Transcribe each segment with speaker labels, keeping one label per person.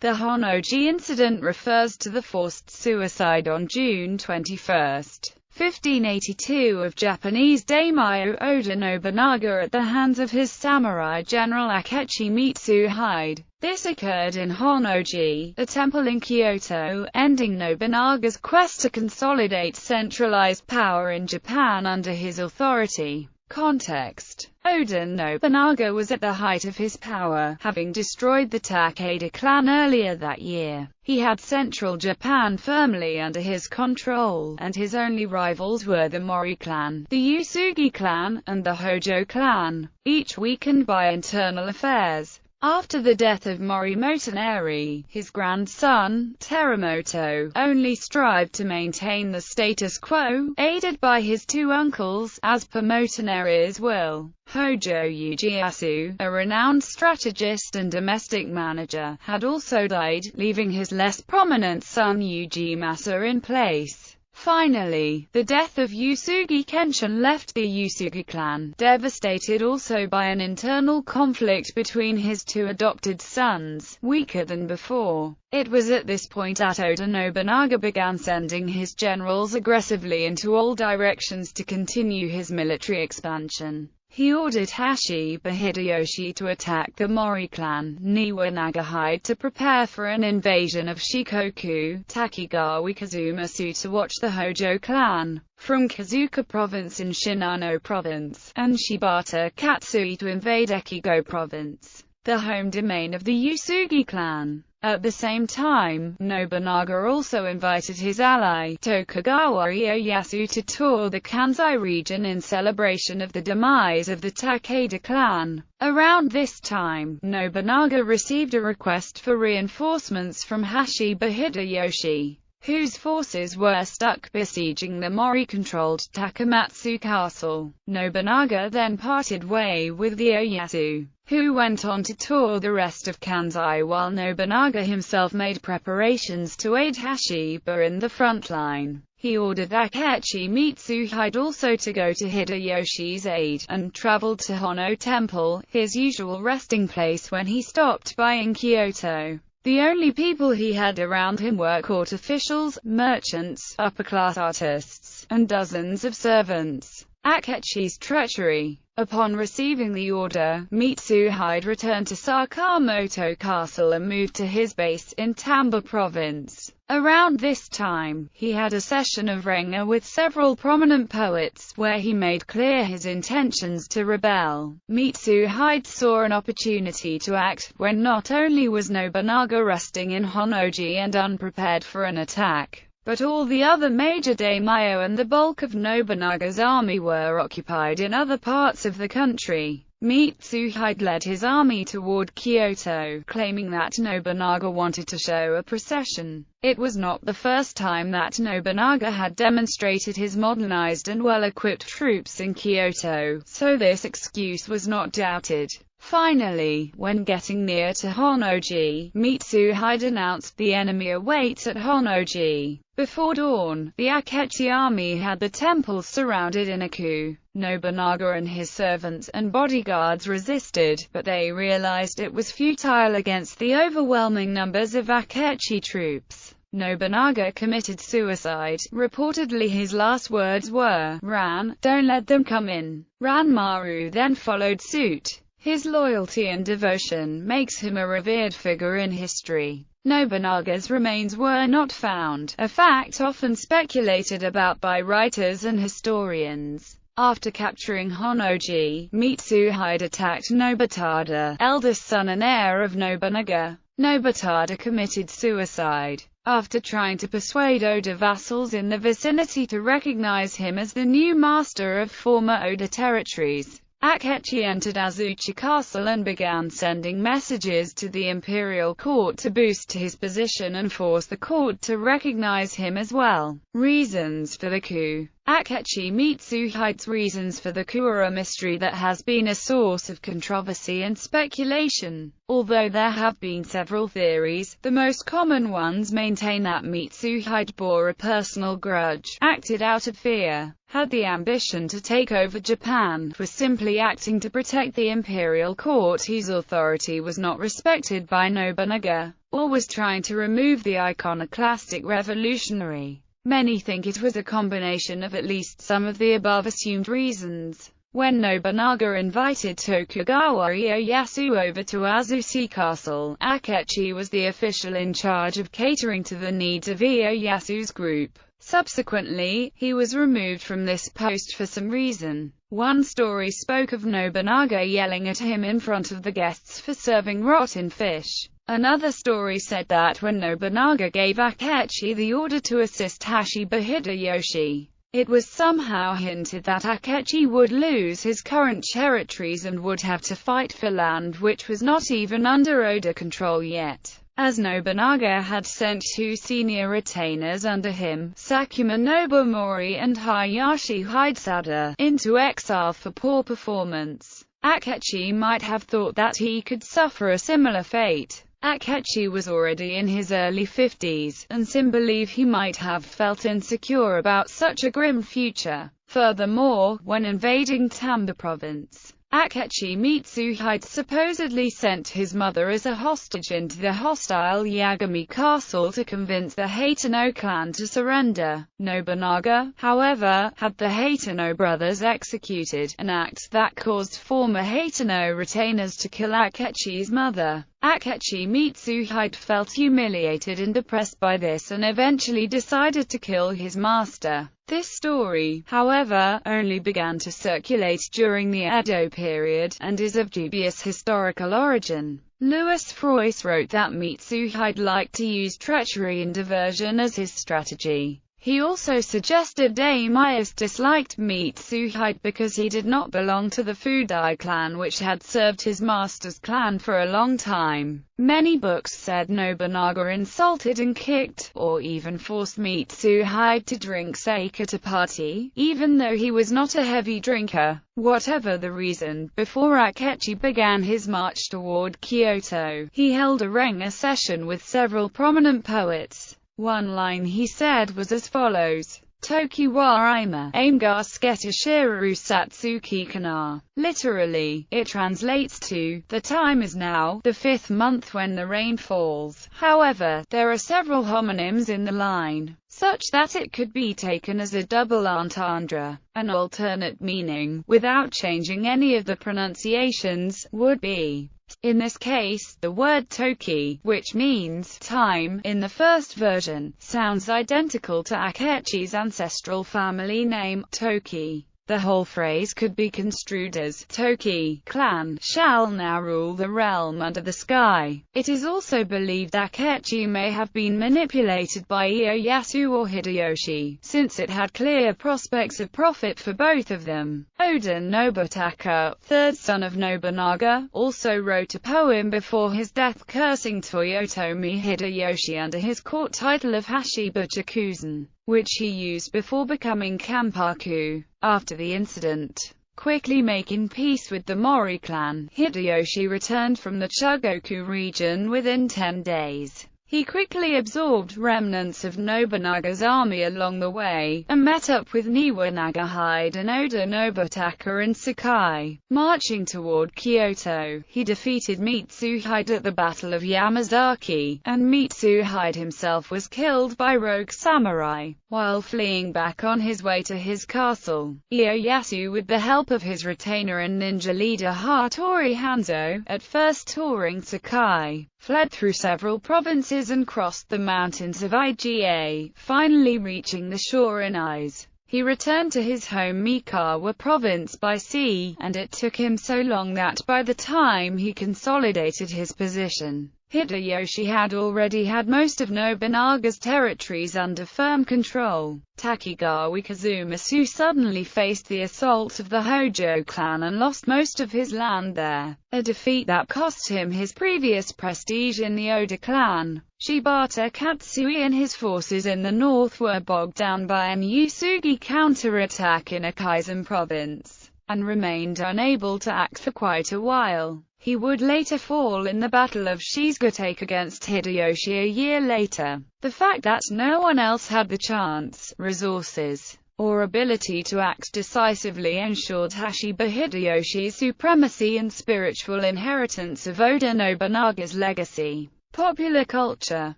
Speaker 1: The Honnō-ji incident refers to the forced suicide on June 21, 1582 of Japanese daimyo Oda Nobunaga at the hands of his samurai general Akechi Mitsuhide. This occurred in Honnō-ji, a temple in Kyoto, ending Nobunaga's quest to consolidate centralized power in Japan under his authority. Context: Oda Nobunaga was at the height of his power, having destroyed the Takeda clan earlier that year. He had central Japan firmly under his control, and his only rivals were the Mori clan, the Uesugi clan, and the Hojo clan, each weakened by internal affairs. After the death of Mori Motoneri, his grandson, Teramoto, only strived to maintain the status quo, aided by his two uncles, as per Motoneri's will. Hojo Ieyasu, a renowned strategist and domestic manager, had also died, leaving his less prominent son Ujimasa in place. Finally, the death of Uesugi Kenshin left the Uesugi clan devastated also by an internal conflict between his two adopted sons, weaker than before. It was at this point that Oda Nobunaga began sending his generals aggressively into all directions to continue his military expansion. He ordered Hashiba Hideyoshi to attack the Mori clan, Niwa Nagahide to prepare for an invasion of Shikoku, Takigawa Kazumasu to watch the Hojo clan from Kazuka province in Shinano province, and Shibata Katsui to invade Echigo province, the home domain of the Uesugi clan. At the same time, Nobunaga also invited his ally, Tokugawa Ieyasu, to tour the Kansai region in celebration of the demise of the Takeda clan. Around this time, Nobunaga received a request for reinforcements from Hashiba Hideyoshi, whose forces were stuck besieging the Mori-controlled Takamatsu castle. Nobunaga then parted way with Ieyasu, who went on to tour the rest of Kansai, while Nobunaga himself made preparations to aid Hashiba in the front line. He ordered Akechi Mitsuhide also to go to Hideyoshi's aid, and traveled to Honno Temple, his usual resting place when he stopped by in Kyoto. The only people he had around him were court officials, merchants, upper-class artists, and dozens of servants. Akechi's treachery. Upon receiving the order, Mitsuhide returned to Sakamoto Castle and moved to his base in Tamba province. Around this time, he had a session of Renga with several prominent poets, where he made clear his intentions to rebel. Mitsuhide saw an opportunity to act, when not only was Nobunaga resting in Honnō-ji and unprepared for an attack, but all the other major daimyo and the bulk of Nobunaga's army were occupied in other parts of the country. Mitsuhide led his army toward Kyoto, claiming that Nobunaga wanted to show a procession. It was not the first time that Nobunaga had demonstrated his modernized and well-equipped troops in Kyoto, so this excuse was not doubted. Finally, when getting near to Honnō-ji, Mitsuhide announced the enemy awaits at Honnō-ji. Before dawn, the Akechi army had the temple surrounded in a coup. Nobunaga and his servants and bodyguards resisted, but they realized it was futile against the overwhelming numbers of Akechi troops. Nobunaga committed suicide. Reportedly his last words were, "Ran, don't let them come in." Ranmaru then followed suit. His loyalty and devotion makes him a revered figure in history. Nobunaga's remains were not found, a fact often speculated about by writers and historians. After capturing Honnō-ji, Mitsuhide attacked Nobutada, eldest son and heir of Nobunaga. Nobutada committed suicide. After trying to persuade Oda vassals in the vicinity to recognize him as the new master of former Oda territories, Akechi entered Azuchi Castle and began sending messages to the imperial court to boost his position and force the court to recognize him as well. Reasons for the coup. Akechi Mitsuhide's reasons for the coup are a mystery that has been a source of controversy and speculation. Although there have been several theories, the most common ones maintain that Mitsuhide bore a personal grudge, acted out of fear, had the ambition to take over Japan, was simply acting to protect the imperial court whose authority was not respected by Nobunaga. or was trying to remove the iconoclastic revolutionary. Many think it was a combination of at least some of the above assumed reasons. When Nobunaga invited Tokugawa Ieyasu over to Azuchi Castle, Akechi was the official in charge of catering to the needs of Ieyasu's group. Subsequently, he was removed from this post for some reason. One story spoke of Nobunaga yelling at him in front of the guests for serving rotten fish. Another story said that when Nobunaga gave Akechi the order to assist Hashiba Hideyoshi, it was somehow hinted that Akechi would lose his current territories and would have to fight for land which was not even under Oda control yet, as Nobunaga had sent two senior retainers under him, Sakuma Nobumori and Hayashi Hidesada, into exile for poor performance. Akechi might have thought that he could suffer a similar fate. Akechi was already in his early 50s, and some believe he might have felt insecure about such a grim future. Furthermore, when invading Tamba province, Akechi Mitsuhide supposedly sent his mother as a hostage into the hostile Yagami castle to convince the Hateno clan to surrender. Nobunaga, however, had the Hateno brothers executed, an act that caused former Hateno retainers to kill Akechi's mother. Akechi Mitsuhide felt humiliated and depressed by this and eventually decided to kill his master. This story, however, only began to circulate during the Edo period, and is of dubious historical origin. Louis Froisse wrote that Mitsuhide liked to use treachery and diversion as his strategy. He also suggested Daimyos disliked Mitsuhide because he did not belong to the Fudai clan, which had served his master's clan for a long time. Many books said Nobunaga insulted and kicked, or even forced Mitsuhide to drink sake at a party, even though he was not a heavy drinker. Whatever the reason, before Akechi began his march toward Kyoto, he held a Renga session with several prominent poets. One line he said was as follows: Toki wa ima, aim ga sketa shiraru satsuki kana. Literally, it translates to, the time is now, the 5th month when the rain falls. However, there are several homonyms in the line, such that it could be taken as a double entendre. An alternate meaning, without changing any of the pronunciations, would be, in this case, the word toki, which means time, in the first version, sounds identical to Akechi's ancestral family name, Toki. The whole phrase could be construed as, Toki clan shall now rule the realm under the sky. It is also believed Akechi may have been manipulated by Ieyasu or Hideyoshi, since it had clear prospects of profit for both of them. Oda Nobutaka, third son of Nobunaga, also wrote a poem before his death cursing Toyotomi Hideyoshi under his court title of Hashiba Chikuzen, which he used before becoming Kampaku. After the incident, quickly making peace with the Mori clan, Hideyoshi returned from the Chugoku region within 10 days. He quickly absorbed remnants of Nobunaga's army along the way, and met up with Niwa Nagahide and Oda Nobutaka in Sakai. Marching toward Kyoto, he defeated Mitsuhide at the Battle of Yamazaki, and Mitsuhide himself was killed by rogue samurai. While fleeing back on his way to his castle, Ieyasu, with the help of his retainer and ninja leader Hattori Hanzo, at first touring Sakai, fled through several provinces and crossed the mountains of Iga, finally reaching the shore in Ise. He returned to his home Mikawa province by sea, and it took him so long that by the time he consolidated his position, Hideyoshi had already had most of Nobunaga's territories under firm control. Takigawa Kazumasu suddenly faced the assault of the Hojo clan and lost most of his land there, a defeat that cost him his previous prestige in the Oda clan. Shibata Katsui and his forces in the north were bogged down by an Usugi counterattack in Akaizen province, and remained unable to act for quite a while. He would later fall in the Battle of Shizugatake against Hideyoshi a year later. The fact that no one else had the chance, resources, or ability to act decisively ensured Hashiba Hideyoshi's supremacy and spiritual inheritance of Oda Nobunaga's legacy. popular culture.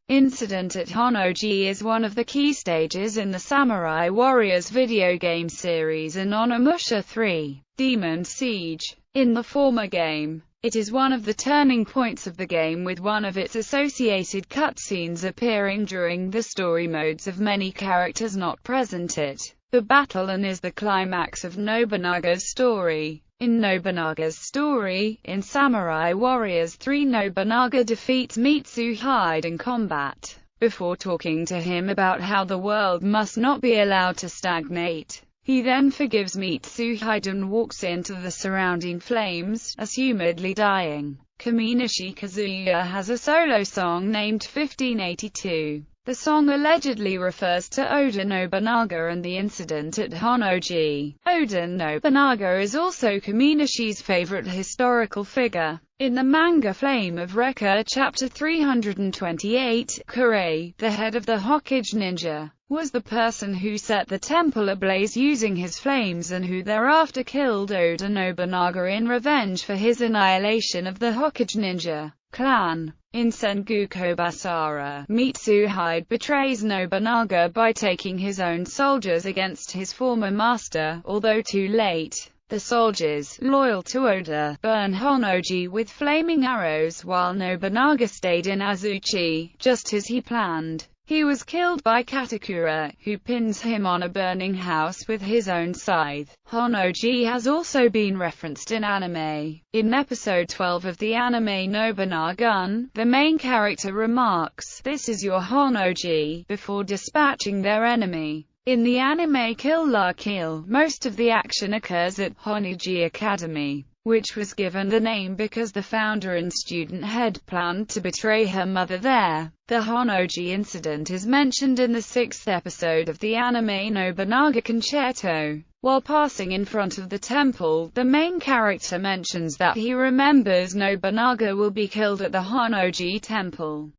Speaker 1: Incident at Honnō-ji is one of the key stages in the Samurai Warriors video game series in Onimusha 3, Demon Siege. In the former game, it is one of the turning points of the game, with one of its associated cutscenes appearing during the story modes of many characters not present at the battle, and is the climax of Nobunaga's story. In Nobunaga's story, in Samurai Warriors 3, Nobunaga defeats Mitsuhide in combat, before talking to him about how the world must not be allowed to stagnate. He then forgives Mitsuhide and walks into the surrounding flames, assumedly dying. Kaminashi Kazuya has a solo song named 1582. The song allegedly refers to Oda Nobunaga and the incident at Honnō-ji. Oda Nobunaga is also Kaminashi's favorite historical figure. In the manga Flame of Recca chapter 328, Kure, the head of the Hokage ninja, was the person who set the temple ablaze using his flames and who thereafter killed Oda Nobunaga in revenge for his annihilation of the Hokage ninja clan. In Sengoku Basara, Mitsuhide betrays Nobunaga by taking his own soldiers against his former master, although too late. The soldiers, loyal to Oda, burn Honnō-ji with flaming arrows while Nobunaga stayed in Azuchi, just as he planned. He was killed by Katakura, who pins him on a burning house with his own scythe. Honnō-ji has also been referenced in anime. In episode 12 of the anime Nobunagun, the main character remarks, "This is your Honnō-ji," before dispatching their enemy. In the anime Kill la Kill, most of the action occurs at Honnō-ji Academy, which was given the name because the founder and student had planned to betray her mother there. The Honnō-ji incident is mentioned in the 6th episode of the anime Nobunaga Concerto. While passing in front of the temple, the main character mentions that he remembers Nobunaga will be killed at the Honnō-ji temple.